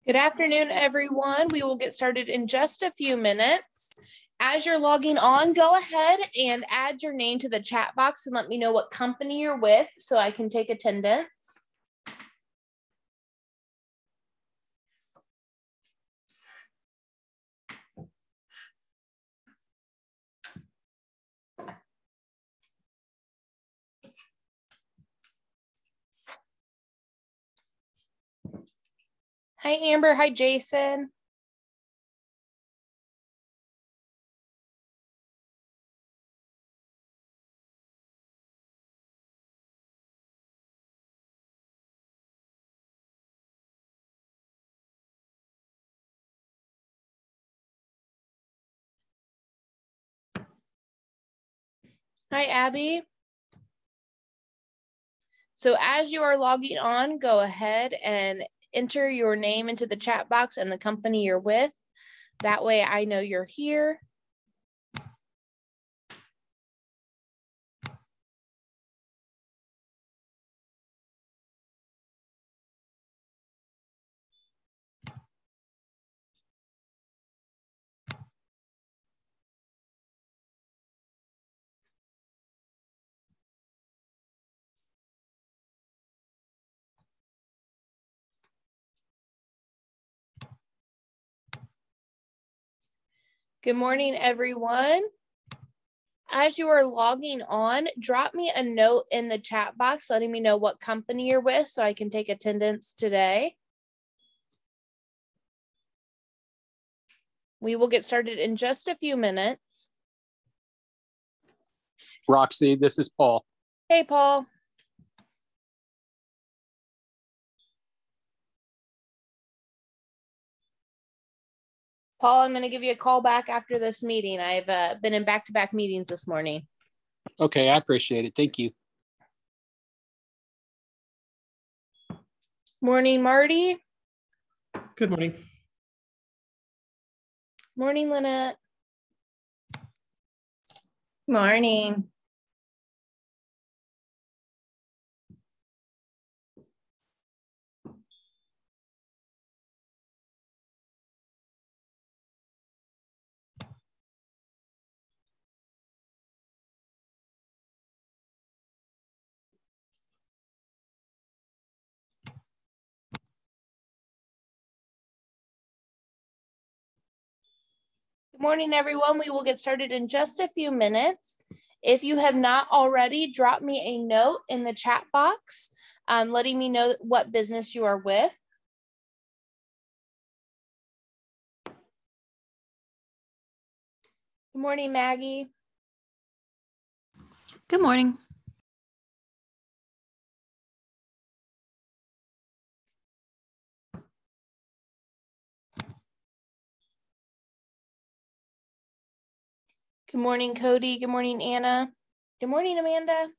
Good afternoon, everyone. We will get started in just a few minutes. As you're logging on, go ahead and add your name to the chat box and let me know what company you're with so I can take attendance. Hi, Amber. Hi, Jason. Hi, Abby. So as you are logging on, go ahead and enter your name into the chat box and the company you're with. That way I know you're here. Good morning, everyone. As you are logging on, drop me a note in the chat box letting me know what company you're with so I can take attendance today. We will get started in just a few minutes. Roxy, this is Paul. Hey, Paul. Paul, I'm going to give you a call back after this meeting. I've been in back-to-back meetings this morning. Okay, I appreciate it. Thank you. Morning, Marty. Good morning. Morning, Lynette. Morning. Good morning, everyone. We will get started in just a few minutes. If you have not already, drop me a note in the chat box letting me know what business you are with. Good morning, Maggie. Good morning. Good morning, Cody. Good morning, Anna. Good morning, Amanda.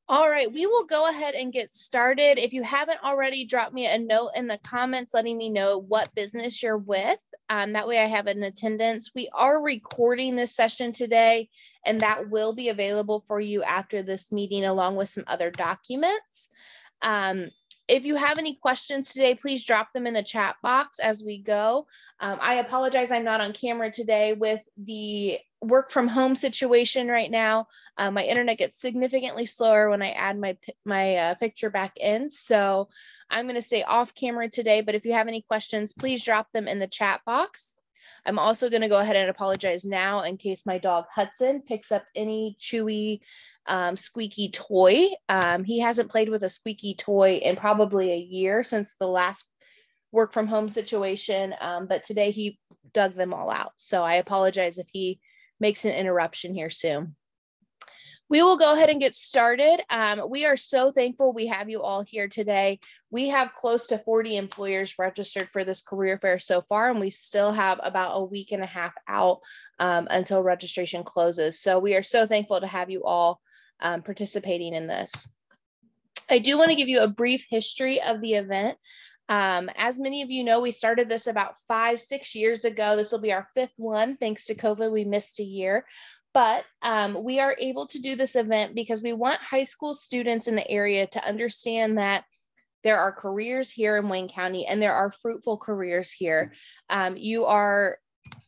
All right, we will go ahead and get started. If you haven't already, drop me a note in the comments letting me know what business you're with. That way I have an attendance. We are recording this session today, and that will be available for you after this meeting along with some other documents. If you have any questions today, please drop them in the chat box as we go. I apologize, I'm not on camera today with the work from home situation right now. My internet gets significantly slower when I add my picture back in. So I'm going to stay off camera today, but if you have any questions, please drop them in the chat box. I'm also going to go ahead and apologize now in case my dog Hudson picks up any chewy squeaky toy. He hasn't played with a squeaky toy in probably a year since the last work from home situation, but today he dug them all out. So I apologize if he makes an interruption here soon. We will go ahead and get started. We are so thankful we have you all here today. We have close to 40 employers registered for this career fair so far, and we still have about a week and a half out until registration closes. So we are so thankful to have you all participating in this. I do want to give you a brief history of the event. As many of you know, we started this about 5-6 years ago. This will be our 5th one. Thanks to COVID, we missed a year. But we are able to do this event because we want high school students in the area to understand that there are careers here in Wayne County and there are fruitful careers here.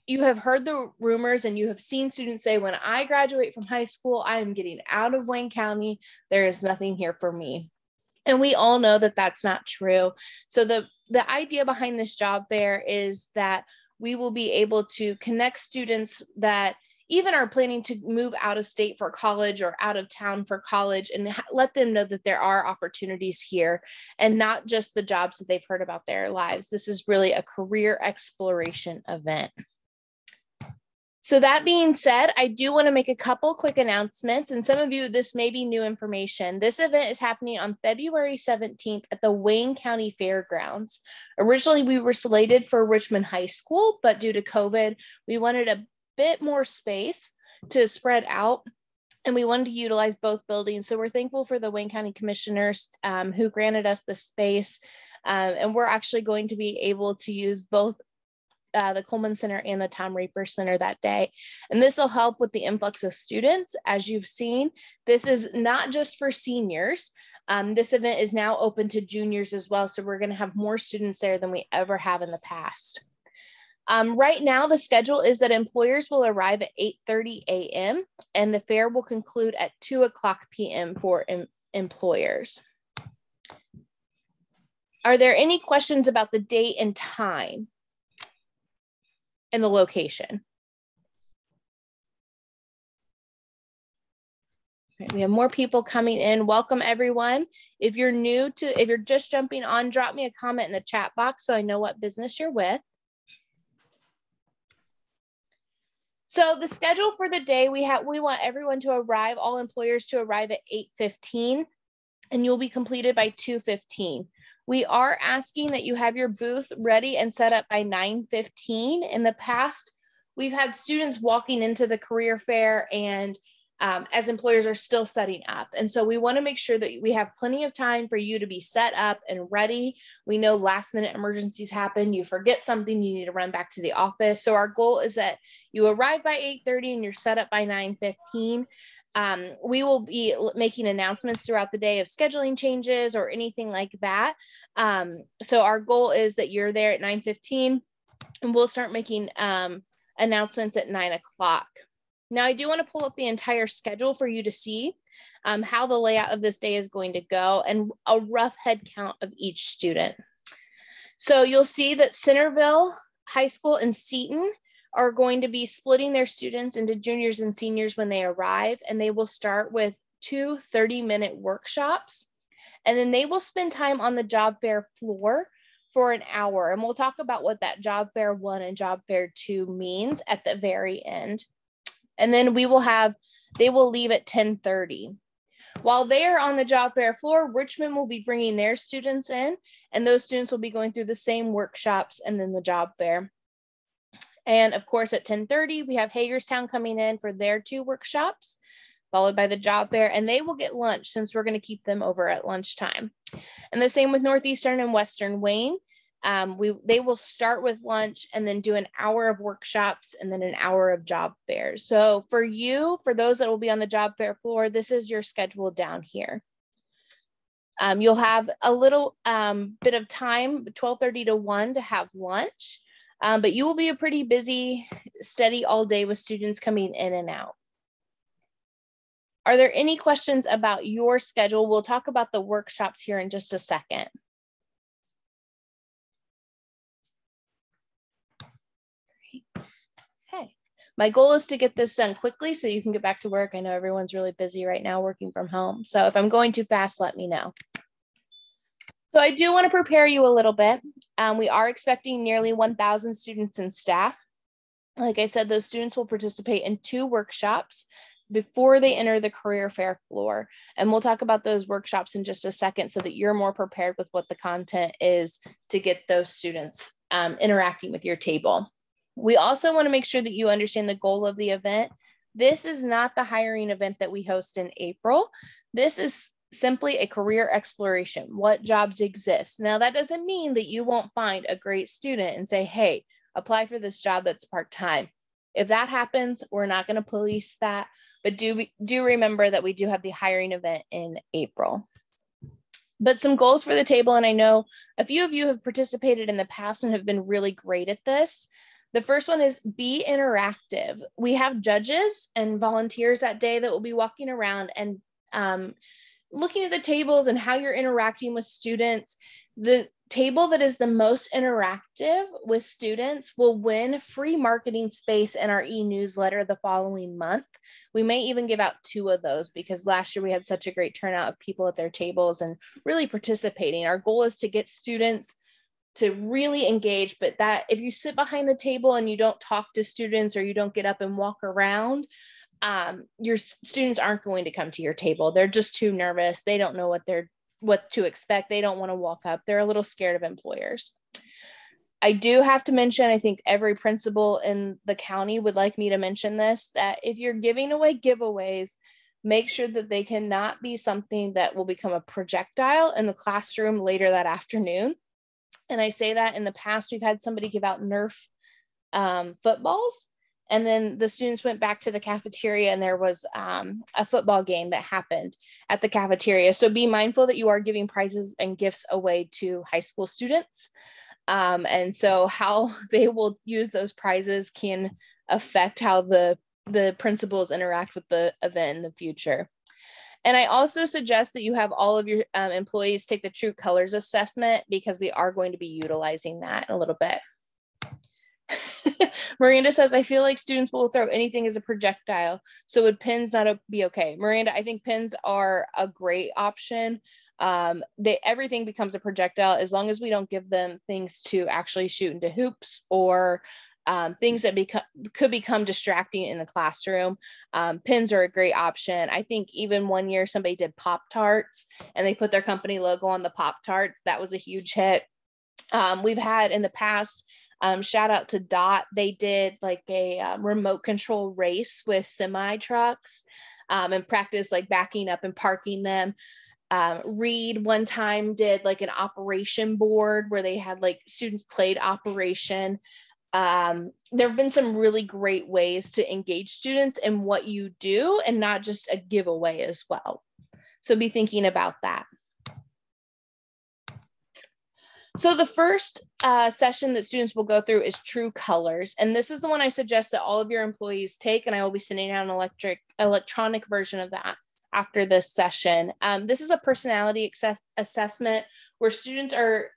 You have heard the rumors and you have seen students say, when I graduate from high school, I am getting out of Wayne County. There is nothing here for me. And we all know that that's not true. So the idea behind this job fair is that we will be able to connect students that even are planning to move out of state for college or out of town for college, and let them know that there are opportunities here and not just the jobs that they've heard about their lives. This is really a career exploration event. So that being said, I do want to make a couple quick announcements, and some of you, this may be new information. This event is happening on February 17th at the Wayne County Fairgrounds. Originally, we were slated for Richmond High School, but due to COVID, we wanted a bit more space to spread out, and we wanted to utilize both buildings. So we're thankful for the Wayne County Commissioners who granted us the space, and we're actually going to be able to use both the Coleman Center and the Tom Raper Center that day. And this will help with the influx of students. As you've seen, this is not just for seniors. This event is now open to juniors as well. So we're going to have more students there than we ever have in the past. Right now, the schedule is that employers will arrive at 8:30 a.m. and the fair will conclude at 2:00 p.m. for employers. Are there any questions about the date and time and the location? Right, we have more people coming in. Welcome, everyone. If you're just jumping on, drop me a comment in the chat box so I know what business you're with. So the schedule for the day, we want everyone to arrive, all employers to arrive at 8:15, and you'll be completed by 2:15. We are asking that you have your booth ready and set up by 9:15. In the past, we've had students walking into the career fair and as employers are still setting up. And so we want to make sure that we have plenty of time for you to be set up and ready. We know last minute emergencies happen. You forget something, you need to run back to the office. So our goal is that you arrive by 8:30 and you're set up by 9:15. We will be making announcements throughout the day of scheduling changes or anything like that. So our goal is that you're there at 9:15 and we'll start making announcements at 9:00. Now, I do want to pull up the entire schedule for you to see how the layout of this day is going to go and a rough head count of each student. So you'll see that Centerville High School and Seton are going to be splitting their students into juniors and seniors when they arrive, and they will start with 2 30-minute workshops, and then they will spend time on the job fair floor for an hour. And we'll talk about what that job fair 1 and job fair 2 means at the very end. And then they will leave at 10:30. While they are on the job fair floor, Richmond will be bringing their students in, and those students will be going through the same workshops and then the job fair. And of course, at 10:30, we have Hagerstown coming in for their 2 workshops, followed by the job fair, and they will get lunch since we're going to keep them over at lunchtime. And the same with Northeastern and Western Wayne. They will start with lunch and then do an hour of workshops and then an hour of job fairs. So for those that will be on the job fair floor, this is your schedule down here. You'll have a little bit of time, 12:30 to 1 to have lunch, but you will be a pretty busy, steady all day with students coming in and out. Are there any questions about your schedule? We'll talk about the workshops here in just a second. Okay, my goal is to get this done quickly so you can get back to work. I know everyone's really busy right now working from home. So if I'm going too fast, let me know. So I do want to prepare you a little bit. We are expecting nearly 1,000 students and staff. Like I said, those students will participate in 2 workshops. before they enter the career fair floor. And we'll talk about those workshops in just a second so that you're more prepared with what the content is to get those students interacting with your table. We also want to make sure that you understand the goal of the event. This is not the hiring event that we host in April. This is simply a career exploration. What jobs exist? Now, that doesn't mean that you won't find a great student and say, hey, apply for this job that's part-time. If that happens, we're not going to police that, but do remember that we do have the hiring event in April. But some goals for the table, and I know a few of you have participated in the past and have been really great at this. The first one is be interactive. We have judges and volunteers that day that will be walking around and looking at the tables and how you're interacting with students. The table that is the most interactive with students will win free marketing space in our e-newsletter the following month. We may even give out 2 of those because last year we had such a great turnout of people at their tables and really participating. Our goal is to get students to really engage, but that if you sit behind the table and you don't talk to students or you don't get up and walk around, your students aren't going to come to your table. They're just too nervous. They don't know what to expect. They don't want to walk up. They're a little scared of employers. I do have to mention, I think every principal in the county would like me to mention this, that if you're giving away giveaways, make sure that they cannot be something that will become a projectile in the classroom later that afternoon. And I say that in the past, we've had somebody give out Nerf footballs. And then the students went back to the cafeteria and there was a football game that happened at the cafeteria. So be mindful that you are giving prizes and gifts away to high school students. And so how they will use those prizes can affect how the principals interact with the event in the future. And I also suggest that you have all of your employees take the True Colors assessment because we are going to be utilizing that in a little bit. Miranda says, I feel like students will throw anything as a projectile. So would pins not be okay? Miranda, I think pins are a great option. Everything becomes a projectile as long as we don't give them things to actually shoot into hoops or things that could become distracting in the classroom. Pins are a great option. I think even one year somebody did Pop-Tarts and they put their company logo on the Pop-Tarts. That was a huge hit. We've had in the past, shout out to Dot. They did like a remote control race with semi trucks and practice like backing up and parking them. Reed one time did like an operation board where they had like students played operation. There have been some really great ways to engage students in what you do and not just a giveaway as well. So be thinking about that. So the first session that students will go through is True Colors. And this is the one I suggest that all of your employees take, and I will be sending out an electronic version of that after this session. This is a personality assessment where students are,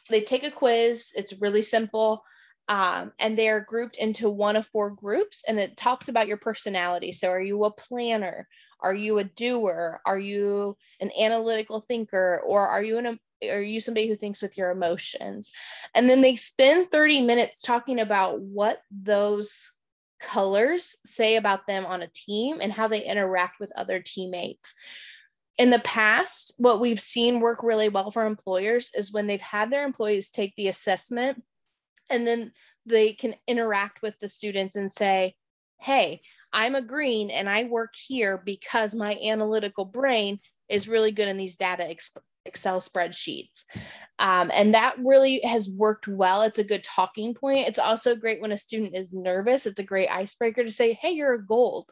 they take a quiz. It's really simple. And they are grouped into 1 of 4 groups, and it talks about your personality. So are you a planner? Are you a doer? Are you an analytical thinker? Or are you somebody who thinks with your emotions? And then they spend 30 minutes talking about what those colors say about them on a team and how they interact with other teammates. In the past, what we've seen work really well for employers is when they've had their employees take the assessment and then they can interact with the students and say, hey, I'm a green and I work here because my analytical brain is really good in these data Excel spreadsheets. And that really has worked well. It's a good talking point. It's also great when a student is nervous. It's a great icebreaker to say, hey, you're a gold.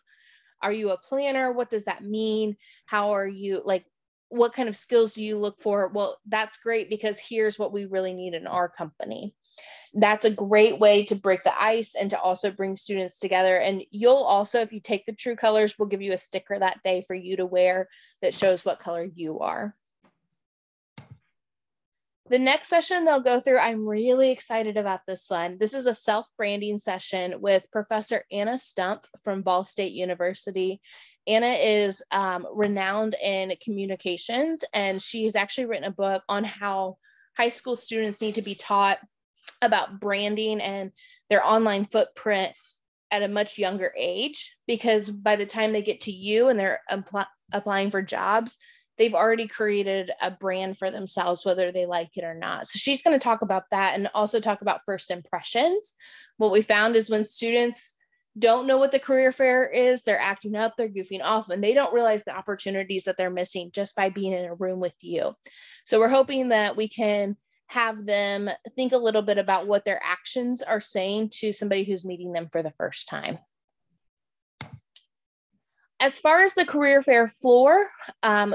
Are you a planner? What does that mean? How are you, like, what kind of skills do you look for? Well, that's great because here's what we really need in our company. That's a great way to break the ice and to also bring students together. And you'll also, if you take the True Colors, we'll give you a sticker that day for you to wear that shows what color you are. The next session they'll go through, I'm really excited about this one. This is a self-branding session with Professor Anna Stump from Ball State University. Anna is renowned in communications, and she has actually written a book on how high school students need to be taught about branding and their online footprint at a much younger age, because by the time they get to you and they're applying for jobs, they've already created a brand for themselves, whether they like it or not. So she's going to talk about that and also talk about first impressions. What we found is when students don't know what the career fair is, they're acting up, they're goofing off, and they don't realize the opportunities that they're missing just by being in a room with you. So we're hoping that we can have them think a little bit about what their actions are saying to somebody who's meeting them for the first time. As far as the career fair floor,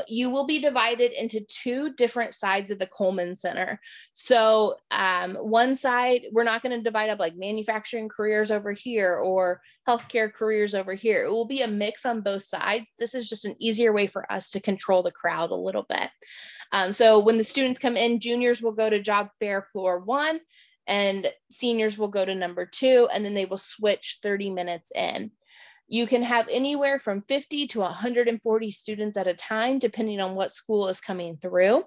you will be divided into two different sides of the Coleman Center. So one side, we're not going to divide up like manufacturing careers over here or healthcare careers over here. It will be a mix on both sides. This is just an easier way for us to control the crowd a little bit. So when the students come in, juniors will go to job fair floor 1 and seniors will go to number 2, and then they will switch 30 minutes in. You can have anywhere from 50 to 140 students at a time, depending on what school is coming through.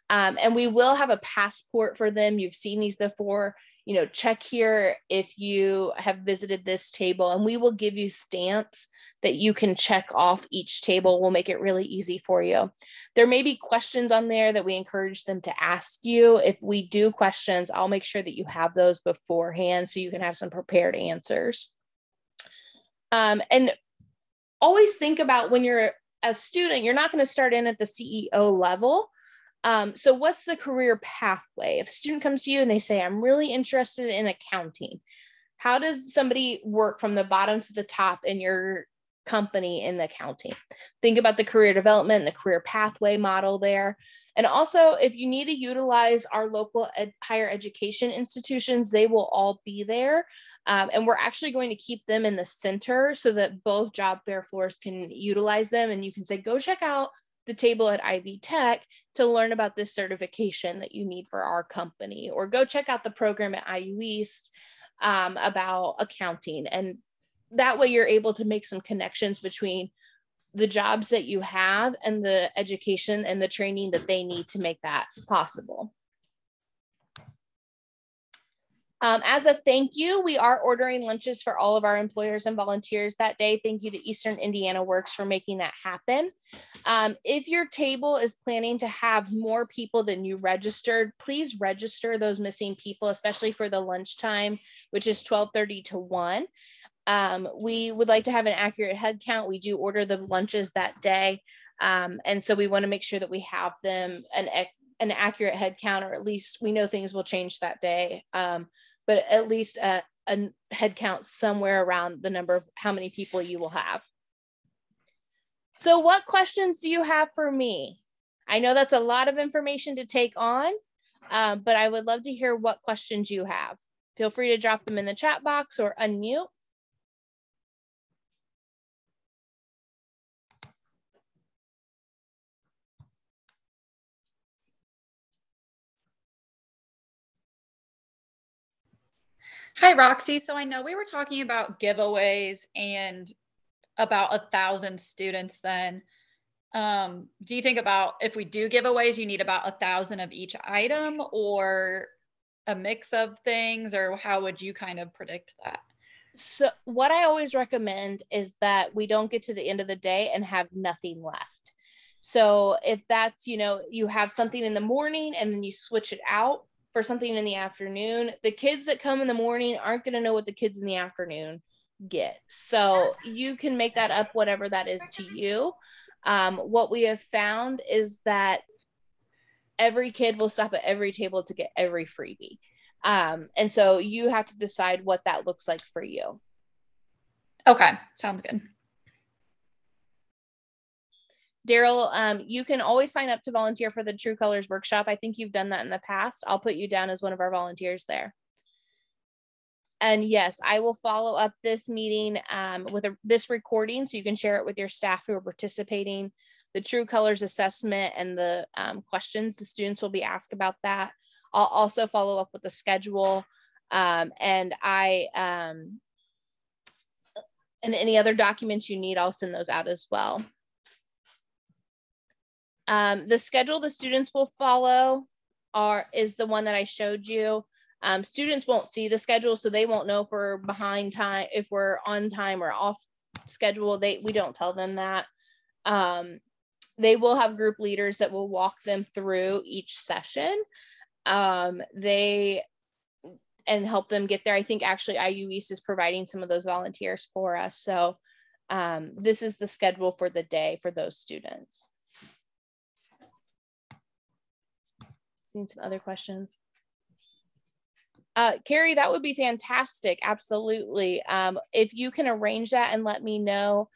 And we will have a passport for them. You've seen these before. You know, check here if you have visited this table, and we will give you stamps that you can check off each table. We'll make it really easy for you. There may be questions on there that we encourage them to ask you. If we do questions, I'll make sure that you have those beforehand so you can have some prepared answers. And always think about when you're a student, you're not going to start in at the CEO level. So what's the career pathway? If a student comes to you and they say, I'm really interested in accounting, how does somebody work from the bottom to the top in your company in the accounting? Think about the career development and the career pathway model there. And also, if you need to utilize our local higher education institutions, they will all be there. And we're actually going to keep them in the center so that both job fair floors can utilize them. And you can say, go check out the table at Ivy Tech to learn about this certification that you need for our company, or go check out the program at IU East about accounting. And that way you're able to make some connections between the jobs that you have and the education and the training that they need to make that possible. As a thank you, we are ordering lunches for all of our employers and volunteers that day. Thank you to Eastern Indiana Works for making that happen. If your table is planning to have more people than you registered, please register those missing people, especially for the lunchtime, which is 12:30 to 1. We would like to have an accurate head count. We do order the lunches that day. And so we want to make sure that we have them an accurate head count, or at least we know things will change that day. But at least a head count somewhere around the number of how many people you will have. So what questions do you have for me? I know that's a lot of information to take on, but I would love to hear what questions you have. Feel free to drop them in the chat box or unmute. Hi, Roxy. So I know we were talking about giveaways and about 1,000 students then. Do you think about if we do giveaways, you need about 1,000 of each item, or a mix of things, or how would you kind of predict that? So what I always recommend is that we don't get to the end of the day and have nothing left. So if that's, you have something in the morning and then you switch it out for something in the afternoon, the kids that come in the morning aren't going to know what the kids in the afternoon get. So you can make that up, whatever that is to you. What we have found is that every kid will stop at every table to get every freebie. And so you have to decide what that looks like for you. Okay, sounds good. Daryl, you can always sign up to volunteer for the True Colors workshop. I think you've done that in the past. I'll put you down as one of our volunteers there. And yes, I will follow up this meeting with this recording so you can share it with your staff who are participating. The True Colors assessment and the questions the students will be asked about that. I'll also follow up with the schedule and any other documents you need, I'll send those out as well. The schedule the students will follow is the one that I showed you. Students won't see the schedule, so they won't know if we're behind time, if we're on time or off schedule. We don't tell them that. They will have group leaders that will walk them through each session. And help them get there. I think actually IU East is providing some of those volunteers for us. So this is the schedule for the day for those students. Seen some other questions. Carrie, that would be fantastic. Absolutely. If you can arrange that and let me know,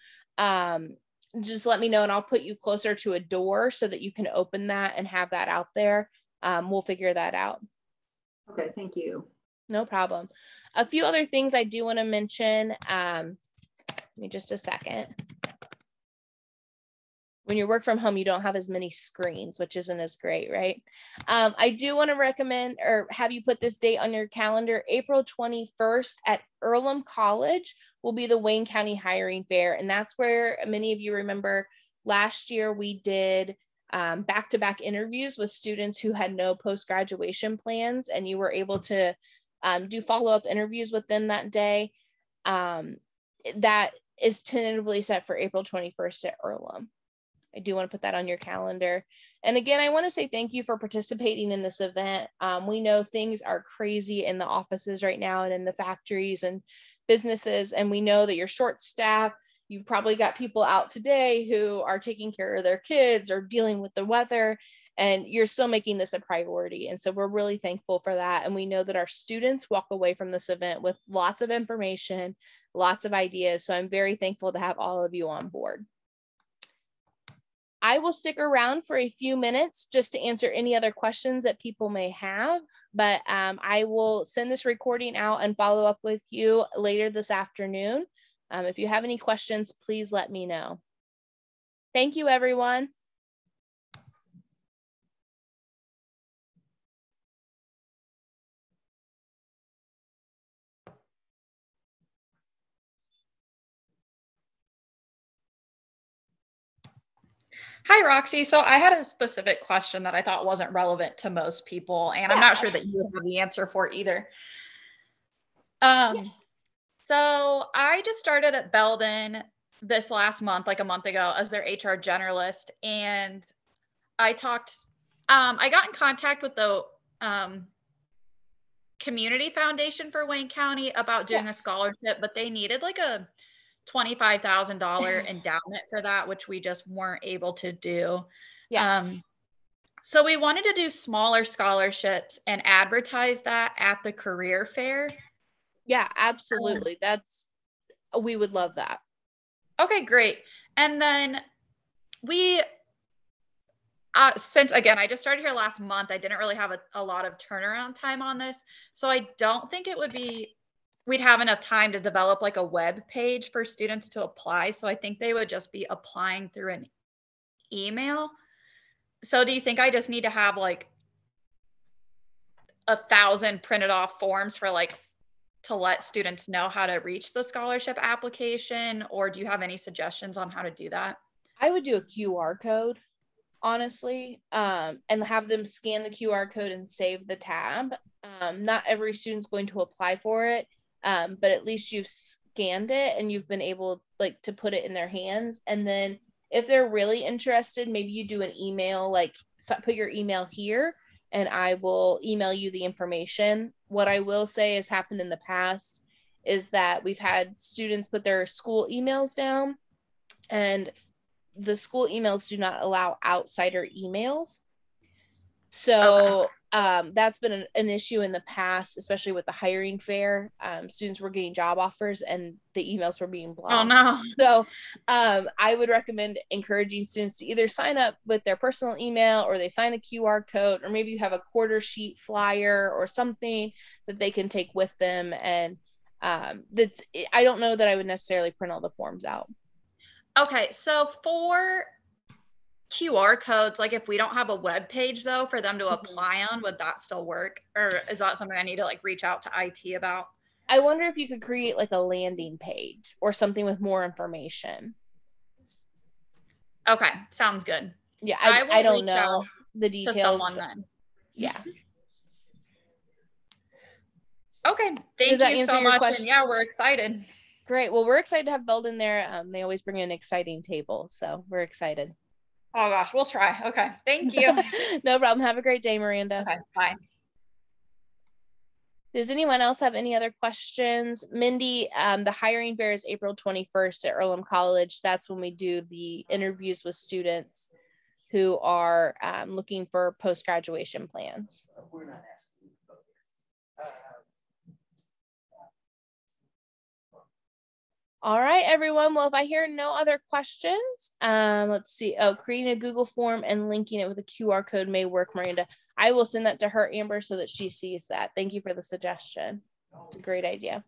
just let me know and I'll put you closer to a door so that you can open that and have that out there. We'll figure that out. Okay, thank you. No problem. A few other things I do want to mention. Give me just a second. When you work from home, you don't have as many screens, which isn't as great, right? I do want to recommend or have you put this date on your calendar. April 21st at Earlham College will be the Wayne County Hiring Fair. And that's where many of you remember last year we did back-to-back interviews with students who had no post-graduation plans, and you were able to do follow-up interviews with them that day. That is tentatively set for April 21st at Earlham. I do want to put that on your calendar. And again, I want to say thank you for participating in this event. We know things are crazy in the offices right now and in the factories and businesses, and we know that you're short-staffed. You've probably got people out today who are taking care of their kids or dealing with the weather, and you're still making this a priority. And so we're really thankful for that. And we know that our students walk away from this event with lots of information, lots of ideas. So I'm very thankful to have all of you on board. I will stick around for a few minutes just to answer any other questions that people may have, but I will send this recording out and follow up with you later this afternoon. If you have any questions, please let me know. Thank you, everyone. Hi, Roxy. So I had a specific question that I thought wasn't relevant to most people, and I'm not sure that you have the answer for either. So I just started at Belden this last month, like a month ago, as their HR generalist, and I got in contact with the Community Foundation for Wayne County about doing a scholarship, but they needed like a $25,000 endowment for that, which we just weren't able to do. So we wanted to do smaller scholarships and advertise that at the career fair. Yeah, absolutely. We would love that. Okay, great. And then since again, I just started here last month, I didn't really have a lot of turnaround time on this. So I don't think we'd have enough time to develop like a web page for students to apply. So I think they would just be applying through an email. So do you think I just need to have like 1,000 printed off forms for like to let students know how to reach the scholarship application? Or do you have any suggestions on how to do that? I would do a QR code, honestly, and have them scan the QR code and save the tab. Not every student's going to apply for it. But at least you've scanned it and you've been able like to put it in their hands. And then if they're really interested, maybe you do an email, like put your email here and I will email you the information. What I will say has happened in the past is that we've had students put their school emails down, and the school emails do not allow outsider emails. So that's been an issue in the past, especially with the hiring fair. Students were getting job offers and the emails were being blocked. Oh no. So I would recommend encouraging students to either sign up with their personal email, or they sign a QR code, or maybe you have a quarter sheet flyer or something that they can take with them. And I don't know that I would necessarily print all the forms out. Okay, so for QR codes, like if we don't have a web page though for them to apply on, would that still work? Or is that something I need to like reach out to IT about? I wonder if you could create like a landing page or something with more information. Okay, sounds good. Yeah, I don't know the details. To someone then. Yeah. Okay, thank Does that you answer so your much. question? And yeah, we're excited. Great. Well, we're excited to have Belden there. They always bring an exciting table, so we're excited. Oh gosh, we'll try. Okay, thank you. No problem. Have a great day, Miranda. Okay, bye. Does anyone else have any other questions? Mindy, the hiring fair is April 21st at Earlham College. That's when we do the interviews with students who are looking for post-graduation plans. All right, everyone. Well, if I hear no other questions, let's see. Oh, creating a Google form and linking it with a QR code may work, Miranda. I will send that to her, Amber, so that she sees that. Thank you for the suggestion. It's a great idea.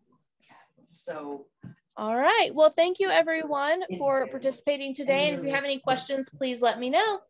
All right. Well, thank you, everyone, for participating today. And if you have any questions, please let me know.